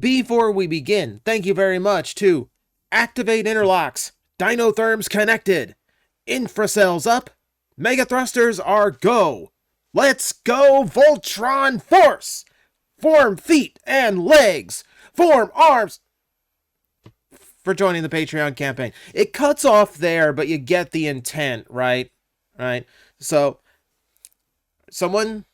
Before we begin, thank you very much to Activate Interlocks, Dinotherms connected, Infracells up, Mega Thrusters are go. Let's go Voltron Force! Form feet and legs, form arms, for joining the Patreon campaign. It cuts off there, but you get the intent, right? Right? So, someone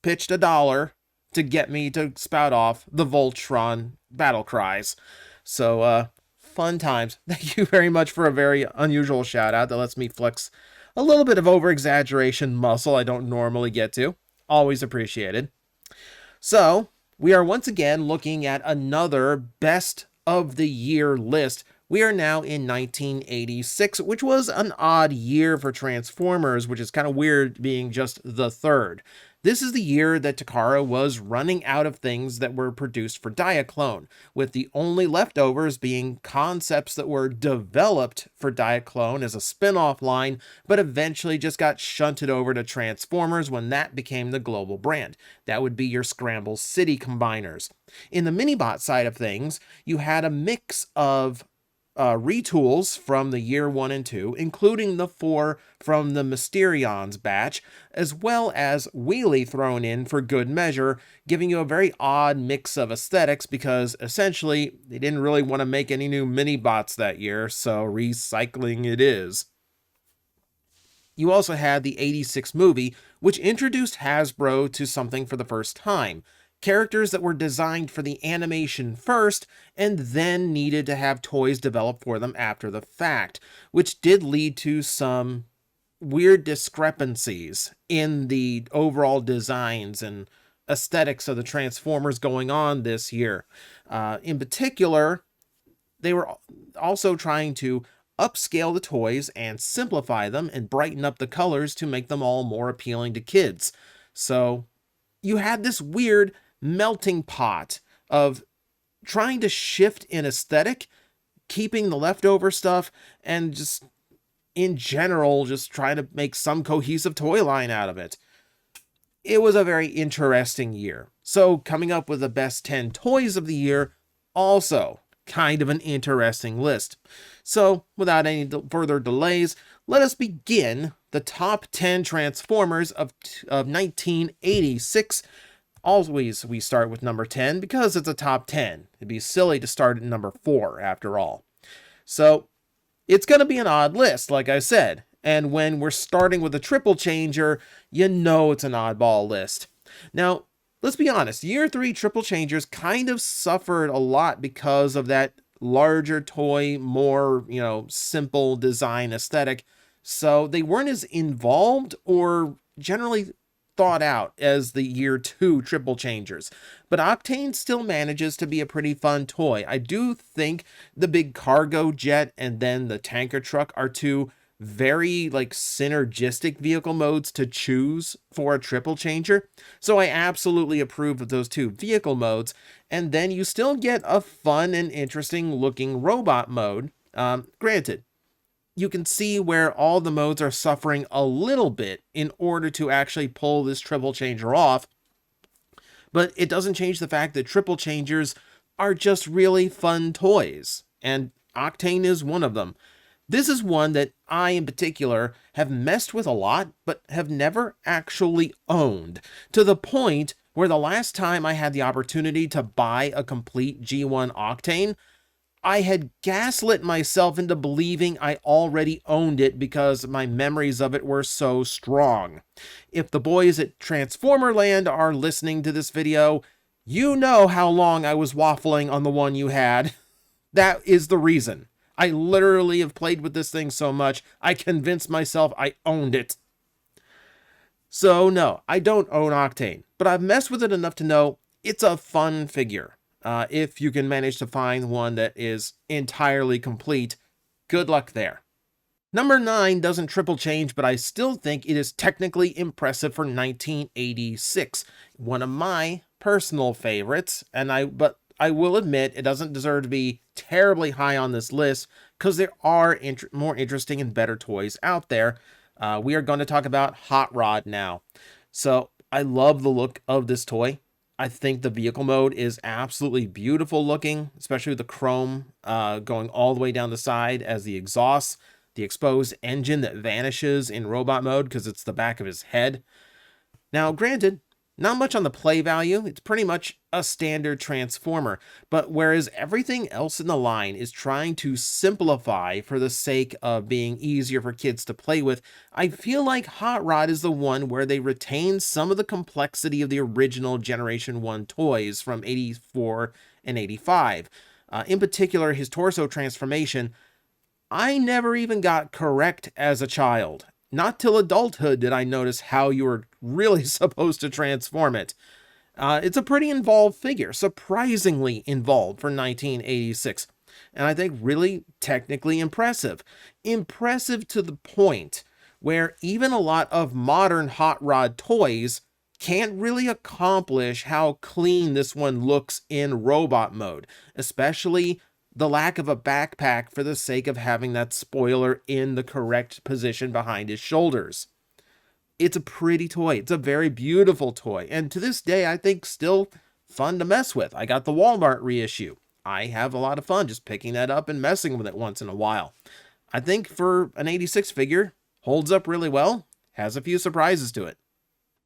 pitched $1 to get me to spout off the Voltron battle cries. So, fun times. Thank you very much for a very unusual shout out that lets me flex a little bit of over-exaggeration muscle I don't normally get to. Always appreciated. So, we are once again looking at another best of the year list. We are now in 1986, which was an odd year for Transformers, which is kind of weird being just the third. This is the year that Takara was running out of things that were produced for Diaclone, with the only leftovers being concepts that were developed for Diaclone as a spin-off line, but eventually just got shunted over to Transformers when that became the global brand. That would be your Scramble City combiners. In the Minibot side of things, you had a mix of retools from the year 1 and 2, including the 4 from the Mysterions batch, as well as Wheelie thrown in for good measure, giving you a very odd mix of aesthetics because essentially they didn't really want to make any new Minibots that year, so recycling it is. You also had the 86 movie, which introduced Hasbro to something for the first time. Characters that were designed for the animation first and then needed to have toys developed for them after the fact, which did lead to some weird discrepancies in the overall designs and aesthetics of the Transformers going on this year. In particular, they were also trying to upscale the toys and simplify them and brighten up the colors to make them all more appealing to kids. So you had this weird melting pot of trying to shift in aesthetic, keeping the leftover stuff, and just in general just trying to make some cohesive toy line out of it. It was a very interesting year. So coming up with the best 10 toys of the year, also kind of an interesting list. So without any further delays, let us begin the top 10 Transformers of 1986. Always we start with number 10 because it's a top 10. It'd be silly to start at number 4 after all. So it's going to be an odd list, like I said. And when we're starting with a triple changer, you know it's an oddball list. Now, let's be honest. Year 3 triple changers kind of suffered a lot because of that larger toy, more, simple design aesthetic. So they weren't as involved or generally thought out as the year 2 triple changers, but Octane still manages to be a pretty fun toy. I do think the big cargo jet and then the tanker truck are two very synergistic vehicle modes to choose for a triple changer, so I absolutely approve of those two vehicle modes. And then you still get a fun and interesting looking robot mode. Granted, you can see where all the modes are suffering a little bit in order to actually pull this triple changer off. But it doesn't change the fact that triple changers are just really fun toys. And Octane is one of them. This is one that I, in particular, have messed with a lot, but have never actually owned. To the point where the last time I had the opportunity to buy a complete G1 Octane, I had gaslit myself into believing I already owned it because my memories of it were so strong. If the boys at Transformerland are listening to this video, you know how long I was waffling on the one you had. That is the reason. I literally have played with this thing so much, I convinced myself I owned it. So no, I don't own Octane, but I've messed with it enough to know it's a fun figure. If you can manage to find one that is entirely complete, good luck there. Number 9 doesn't triple change, but I still think it is technically impressive for 1986. One of my personal favorites, but I will admit it doesn't deserve to be terribly high on this list because there are more interesting and better toys out there. We are going to talk about Hot Rod now. So I love the look of this toy. I think the vehicle mode is absolutely beautiful looking, especially with the chrome going all the way down the side as the exhaust, the exposed engine that vanishes in robot mode because it's the back of his head. Now, granted, not much on the play value. It's pretty much a standard Transformer, but whereas everything else in the line is trying to simplify for the sake of being easier for kids to play with, I feel like Hot Rod is the one where they retain some of the complexity of the original Generation 1 toys from 84 and 85. In particular, his torso transformation, I never even got correct as a child. Not till adulthood did I notice how you were really supposed to transform it. It's a pretty involved figure, surprisingly involved for 1986, and I think really technically impressive. Impressive to the point where even a lot of modern Hot Rod toys can't really accomplish how clean this one looks in robot mode, especially the lack of a backpack for the sake of having that spoiler in the correct position behind his shoulders. It's a pretty toy. It's a very beautiful toy. And to this day, I think still fun to mess with. I got the Walmart reissue. I have a lot of fun just picking that up and messing with it once in a while. I think for an 86 figure, holds up really well, has a few surprises to it.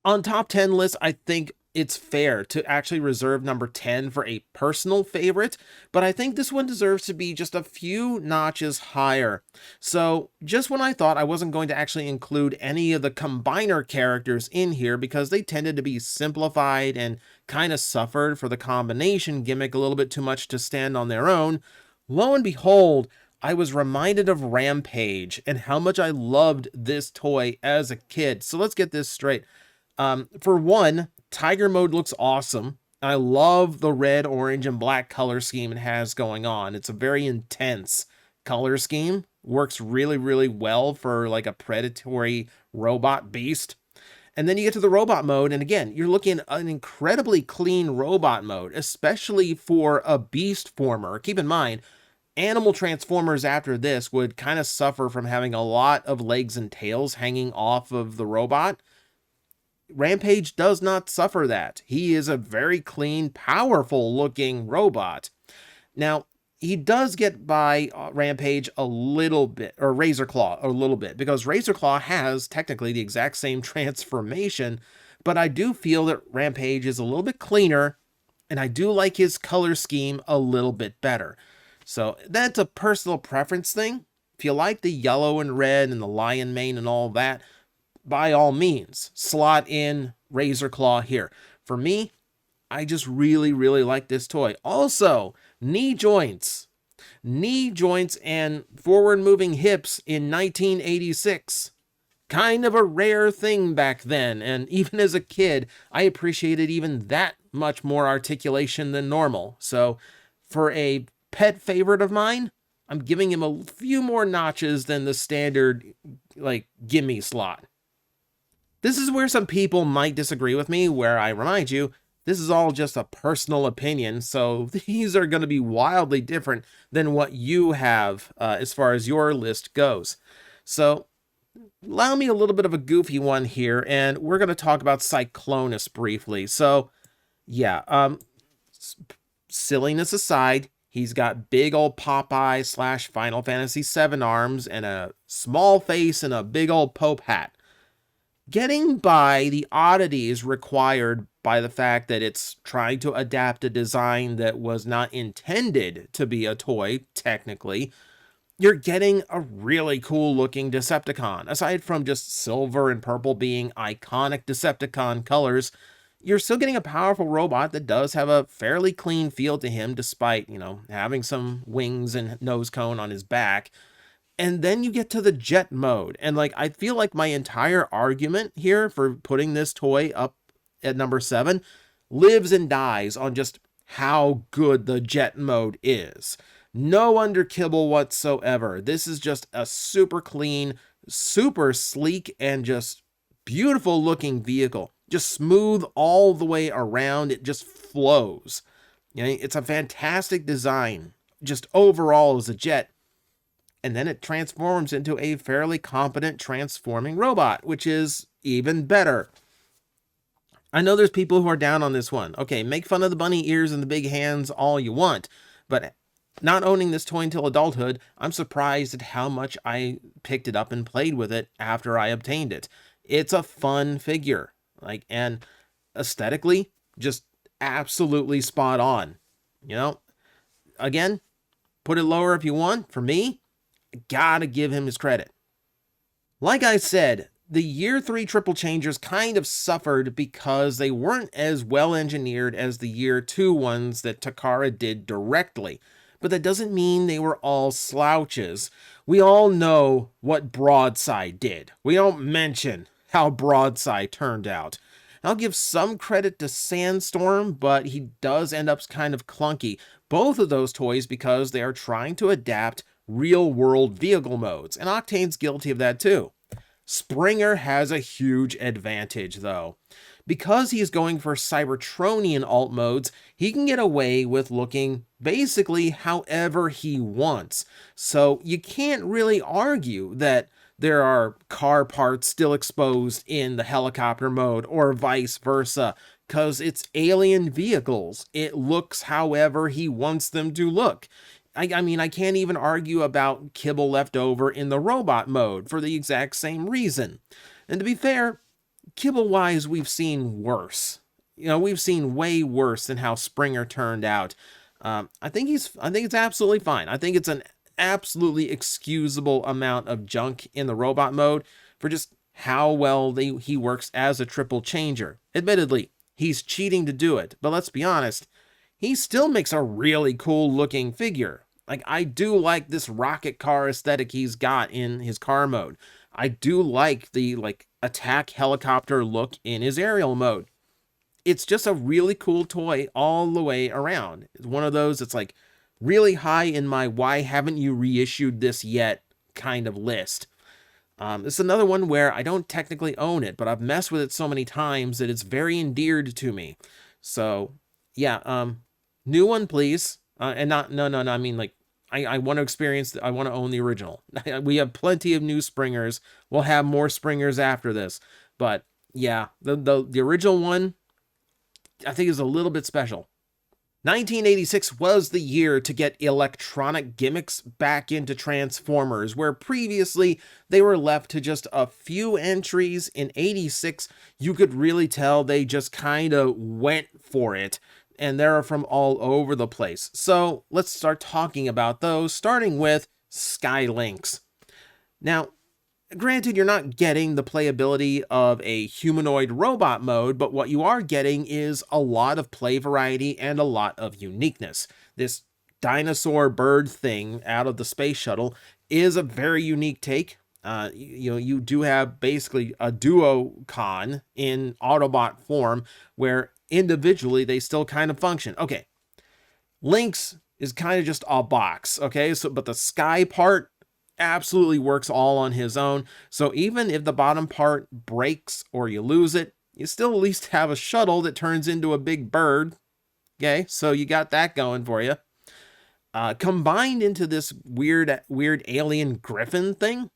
On top 10 lists, I think it's fair to actually reserve number 10 for a personal favorite, but I think this one deserves to be just a few notches higher. So just when I thought I wasn't going to actually include any of the combiner characters in here because they tended to be simplified and kind of suffered for the combination gimmick a little bit too much to stand on their own, lo and behold, I was reminded of Rampage and how much I loved this toy as a kid. So let's get this straight. For one, Tiger mode looks awesome. I love the red, orange, and black color scheme it has going on. It's a very intense color scheme. Works really, really well for like a predatory robot beast. And then you get to the robot mode, and again, you're looking at an incredibly clean robot mode, especially for a beast former. Keep in mind, animal transformers after this would kind of suffer from having a lot of legs and tails hanging off of the robot. Rampage does not suffer that. He is a very clean, powerful looking robot. Now, he does get by Rampage a little bit, or Razor Claw a little bit, because Razor Claw has technically the exact same transformation, but I do feel that Rampage is a little bit cleaner, and I do like his color scheme a little bit better. So that's a personal preference thing. If you like the yellow and red and the lion mane and all that, by all means, slot in Razor Claw here. For me, I just really, really like this toy. Also, knee joints. Knee joints and forward-moving hips in 1986. Kind of a rare thing back then, and even as a kid, I appreciated even that much more articulation than normal. So, for a pet favorite of mine, I'm giving him a few more notches than the standard, like, gimme slot. This is where some people might disagree with me, where I remind you, this is all just a personal opinion, so these are going to be wildly different than what you have as far as your list goes. So, allow me a little bit of a goofy one here, and we're going to talk about Cyclonus briefly. So, yeah, silliness aside, he's got big old Popeye / Final Fantasy VII arms and a small face and a big old Pope hat. Getting by the oddities required by the fact that it's trying to adapt a design that was not intended to be a toy, technically, you're getting a really cool looking Decepticon. Aside from just silver and purple being iconic Decepticon colors, you're still getting a powerful robot that does have a fairly clean feel to him despite, having some wings and nose cone on his back. And then you get to the jet mode. And I feel like my entire argument here for putting this toy up at number 7 lives and dies on just how good the jet mode is. No underkibble whatsoever. This is just a super clean, super sleek, and just beautiful looking vehicle. Just smooth all the way around. It just flows. It's a fantastic design. Just overall as a jet. And then it transforms into a fairly competent transforming robot, which is even better. I know there's people who are down on this one. Okay, make fun of the bunny ears and the big hands all you want, but not owning this toy until adulthood, I'm surprised at how much I picked it up and played with it after I obtained it. It's a fun figure, and aesthetically, just absolutely spot on. You know, again, put it lower if you want. For me, gotta give him his credit. Like I said, the Year 3 Triple Changers kind of suffered because they weren't as well engineered as the Year 2 ones that Takara did directly. But that doesn't mean they were all slouches. We all know what Broadside did. We don't mention how Broadside turned out. I'll give some credit to Sandstorm, but he does end up kind of clunky. Both of those toys because they are trying to adapt real-world vehicle modes, and Octane's guilty of that too. Springer has a huge advantage, though. Because he's going for Cybertronian alt modes, he can get away with looking basically however he wants. So you can't really argue that there are car parts still exposed in the helicopter mode or vice versa, because it's alien vehicles. It looks however he wants them to look. I mean, I can't even argue about kibble left over in the robot mode for the exact same reason. And to be fair, kibble-wise, we've seen worse. We've seen way worse than how Springer turned out. I think it's absolutely fine. I think it's an absolutely excusable amount of junk in the robot mode for just how well he works as a triple changer. Admittedly, he's cheating to do it, but let's be honest, he still makes a really cool looking figure. I do like this rocket car aesthetic he's got in his car mode. I do like the attack helicopter look in his aerial mode. It's just a really cool toy all the way around. It's one of those that's really high in my why haven't you reissued this yet kind of list. It's another one where I don't technically own it, but I've messed with it so many times that it's very endeared to me. So yeah, new one please. And not, no, I mean, I want to experience, I want to own the original. We have plenty of new Springers. We'll have more Springers after this. But yeah, the original one, I think is a little bit special. 1986 was the year to get electronic gimmicks back into Transformers, where previously they were left to just a few entries. In 86, you could really tell they just kind of went for it. And they're from all over the place. So let's start talking about those, starting with Skylinks. Now, granted, you're not getting the playability of a humanoid robot mode, but what you are getting is a lot of play variety and a lot of uniqueness. This dinosaur bird thing out of the space shuttle is a very unique take. You do have basically a duocon in Autobot form where individually they still kind of function. Okay, Lynx is kind of just a box, okay? But the sky part absolutely works all on his own. So even if the bottom part breaks or you lose it, you still at least have a shuttle that turns into a big bird. Okay, so you got that going for you. Combined into this weird alien griffin thing,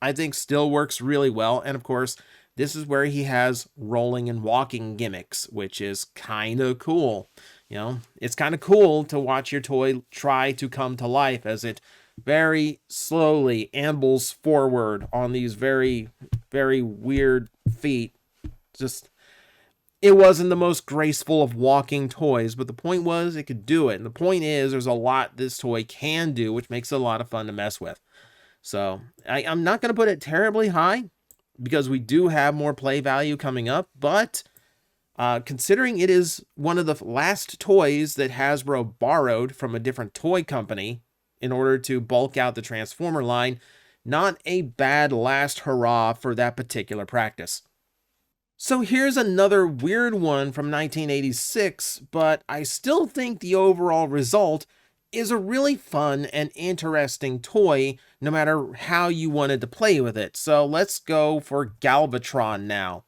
I think still works really well. And of course, this is where he has rolling and walking gimmicks, which is kind of cool. It's kind of cool to watch your toy try to come to life as it very slowly ambles forward on these very, very weird feet. It wasn't the most graceful of walking toys, but the point was it could do it. And the point is there's a lot this toy can do, which makes it a lot of fun to mess with. So I'm not going to put it terribly high, because we do have more play value coming up, but considering it is one of the last toys that Hasbro borrowed from a different toy company in order to bulk out the Transformer line, not a bad last hurrah for that particular practice. So here's another weird one from 1986, but I still think the overall result is a really fun and interesting toy, no matter how you wanted to play with it. So let's go for Galvatron now.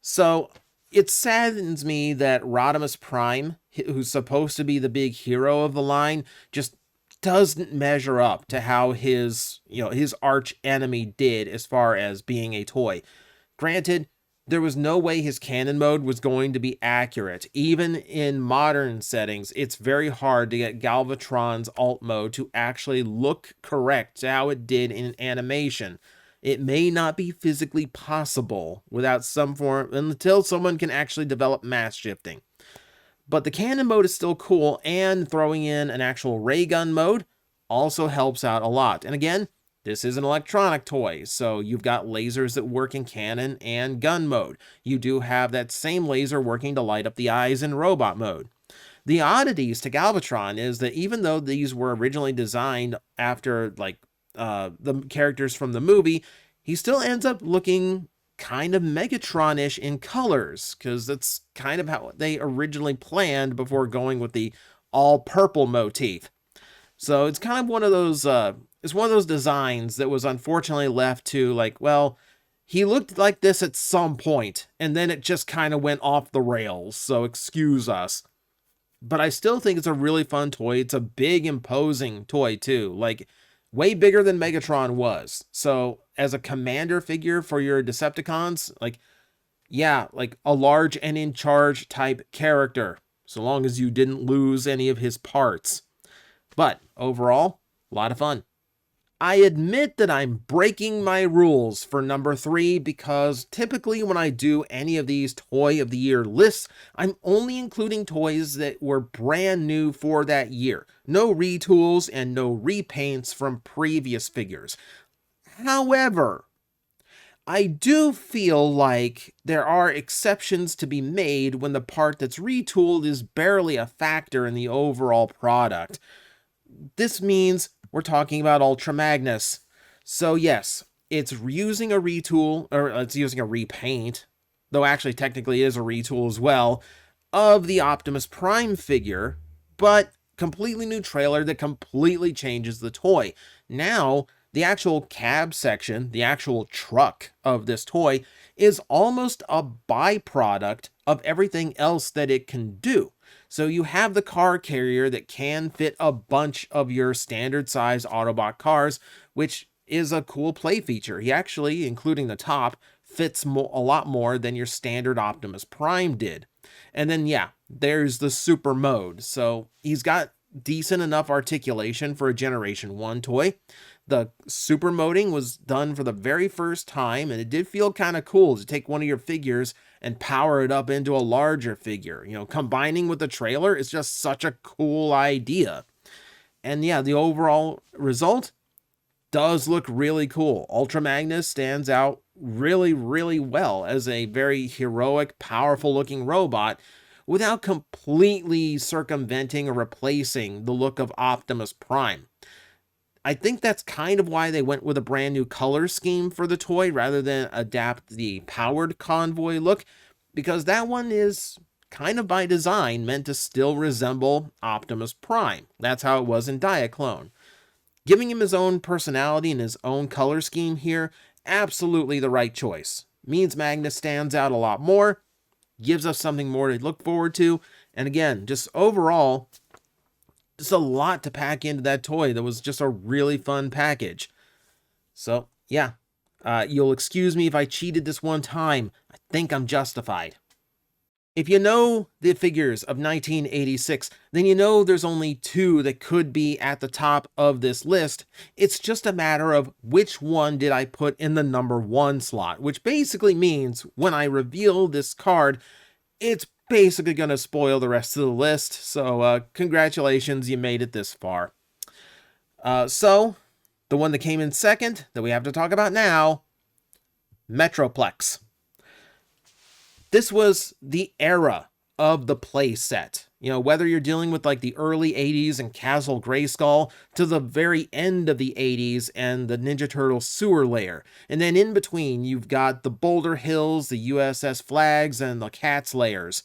So it saddens me that Rodimus Prime, who's supposed to be the big hero of the line, just doesn't measure up to how his arch enemy did as far as being a toy. Granted, there was no way his cannon mode was going to be accurate. Even in modern settings, it's very hard to get Galvatron's alt mode to actually look correct to how it did in animation. It may not be physically possible without some form until someone can actually develop mass shifting. But the cannon mode is still cool, and throwing in an actual ray gun mode also helps out a lot. And again, this is an electronic toy, so you've got lasers that work in cannon and gun mode. You do have that same laser working to light up the eyes in robot mode. The oddities to Galvatron is that even though these were originally designed after the characters from the movie, he still ends up looking kind of Megatron-ish in colors, because that's kind of how they originally planned before going with the all-purple motif. So it's kind of one of those designs that was unfortunately left to well, he looked like this at some point, and then it just kind of went off the rails, so excuse us. But I still think it's a really fun toy. It's a big, imposing toy, too. Way bigger than Megatron was. So, as a commander figure for your Decepticons, a large and in charge type character, so long as you didn't lose any of his parts. But overall, a lot of fun. I admit that I'm breaking my rules for number 3 because typically when I do any of these Toy of the Year lists, I'm only including toys that were brand new for that year. No retools and no repaints from previous figures. However, I do feel like there are exceptions to be made when the part that's retooled is barely a factor in the overall product. This means we're talking about Ultra Magnus. So yes, it's using a retool, or it's using a repaint, though actually technically it is a retool as well, of the Optimus Prime figure, but completely new trailer that completely changes the toy. Now, the actual cab section, the actual truck of this toy, is almost a byproduct of everything else that it can do. So you have the car carrier that can fit a bunch of your standard size Autobot cars, which is a cool play feature. He actually, including the top, fits a lot more than your standard Optimus Prime did. And then, there's the super mode. So he's got decent enough articulation for a Generation 1 toy. The super moding was done for the very first time, and it did feel kind of cool to take one of your figures and power it up into a larger figure. Combining with the trailer is just such a cool idea. And the overall result does look really cool. Ultra Magnus stands out really, really well as a very heroic, powerful looking robot without completely circumventing or replacing the look of Optimus Prime. I think that's kind of why they went with a brand new color scheme for the toy rather than adapt the powered convoy look, because that one is kind of by design meant to still resemble Optimus Prime. That's how it was in Diaclone. Giving him his own personality and his own color scheme here, absolutely the right choice. Means Magnus stands out a lot more, gives us something more to look forward to, and again, just overall, just a lot to pack into that toy. That was just a really fun package. So, you'll excuse me if I cheated this one time. I think I'm justified. If you know the figures of 1986, then you know there's only 2 that could be at the top of this list. It's just a matter of which one did I put in the number 1 slot, which basically means when I reveal this card, it's basically going to spoil the rest of the list. So congratulations, you made it this far. So the one that came in second that we have to talk about now, Metroplex. This was the era of the play set. Whether you're dealing with the early 80s and Castle Grayskull to the very end of the 80s and the Ninja Turtle sewer layer. And then in between, you've got the Boulder Hills, the USS Flags, and the Cats layers.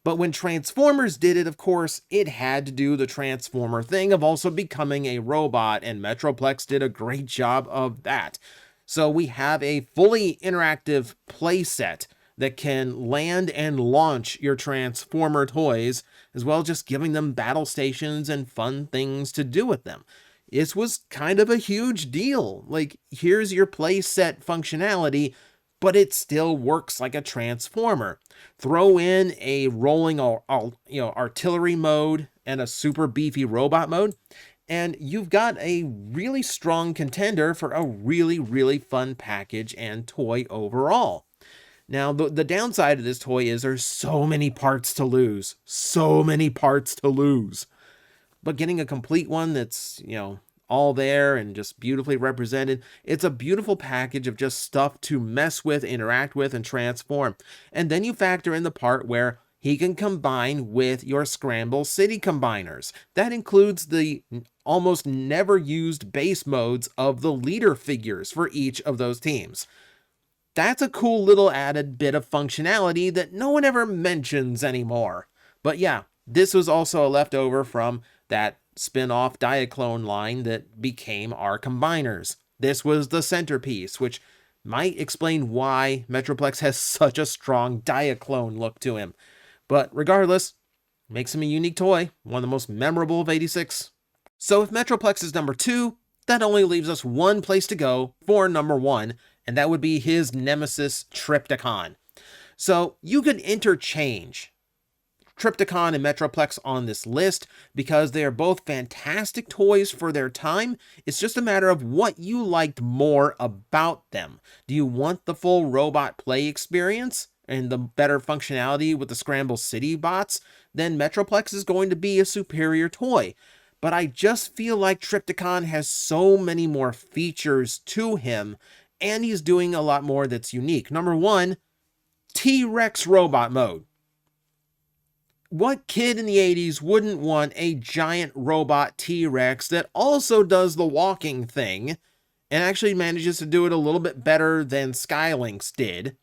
But when Transformers did it, of course, it had to do the Transformer thing of also becoming a robot, and Metroplex did a great job of that. So we have a fully interactive play set that can land and launch your Transformer toys, as well as just giving them battle stations and fun things to do with them. This was kind of a huge deal. Here's your play set functionality, but it still works like a transformer. Throw in a rolling artillery mode and a super beefy robot mode, and you've got a really strong contender for a really, really fun package and toy overall. Now, the downside of this toy is there's so many parts to lose. So many parts to lose. But getting a complete one that's, all there and just beautifully represented, it's a beautiful package of just stuff to mess with, interact with, and transform. And then you factor in the part where he can combine with your Scramble City combiners. That includes the almost never used base modes of the leader figures for each of those teams. That's a cool little added bit of functionality that no one ever mentions anymore. But yeah, this was also a leftover from that spin-off Diaclone line that became our combiners. This was the centerpiece, which might explain why Metroplex has such a strong Diaclone look to him. But regardless, makes him a unique toy, one of the most memorable of 86. So if Metroplex is number 2, that only leaves us one place to go for number 1, and that would be his nemesis Trypticon. So you could interchange Trypticon and Metroplex on this list because they are both fantastic toys for their time. It's just a matter of what you liked more about them. Do you want the full robot play experience and the better functionality with the Scramble City bots? Then Metroplex is going to be a superior toy. But I just feel like Trypticon has so many more features to him, and he's doing a lot more that's unique. Number 1, T-Rex robot mode. What kid in the 80s wouldn't want a giant robot T-Rex that also does the walking thing and actually manages to do it a little bit better than Skylinks did?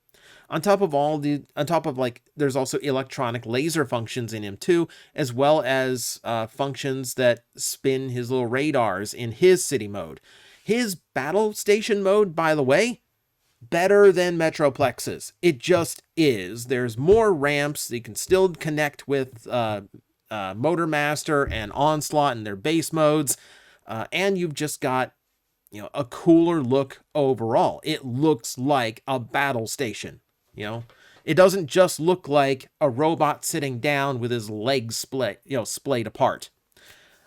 On top of there's also electronic laser functions in him too, as well as functions that spin his little radars in his city mode. His battle station mode, by the way, better than Metroplex's. It just is. There's more ramps. You can still connect with Motor Master and Onslaught in their base modes. And you've just got, a cooler look overall. It looks like a battle station. It doesn't just look like a robot sitting down with his legs splayed apart.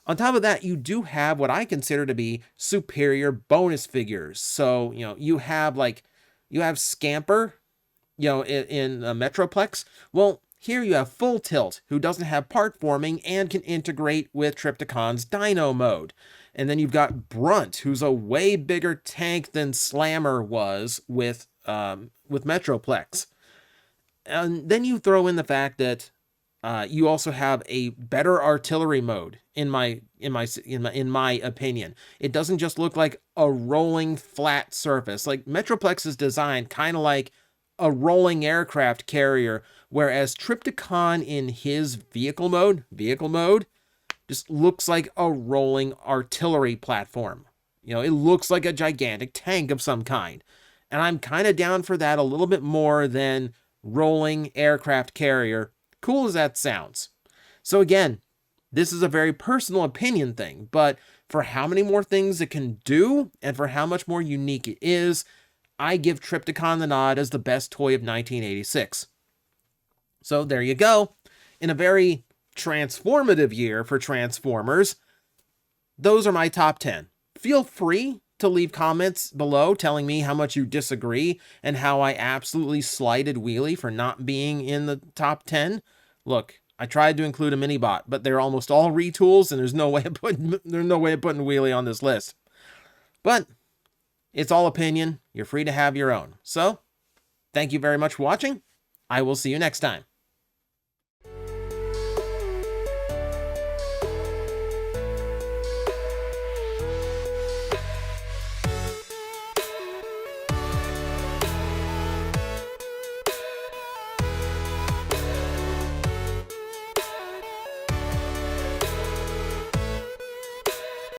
On top of that, you do have what I consider to be superior bonus figures. So, you have Scamper, in Metroplex. Well, here you have Full Tilt, who doesn't have part forming and can integrate with Trypticon's Dino mode. And then you've got Brunt, who's a way bigger tank than Slammer was with Metroplex. And then you throw in the fact that you also have a better artillery mode, in my opinion. It doesn't just look like a rolling flat surface. Like Metroplex is designed kind of like a rolling aircraft carrier, whereas Trypticon in his vehicle mode just looks like a rolling artillery platform. It looks like a gigantic tank of some kind. And I'm kind of down for that a little bit more than rolling aircraft carrier, cool as that sounds. So again, this is a very personal opinion thing, but for how many more things it can do and for how much more unique it is, I give Trypticon the nod as the best toy of 1986. So there you go. In a very transformative year for Transformers, those are my top 10. Feel free to leave comments below telling me how much you disagree and how I absolutely slighted Wheelie for not being in the top 10. Look, I tried to include a mini-bot, but they're almost all retools, and there's no way of putting Wheelie on this list. But it's all opinion. You're free to have your own. So, thank you very much for watching. I will see you next time.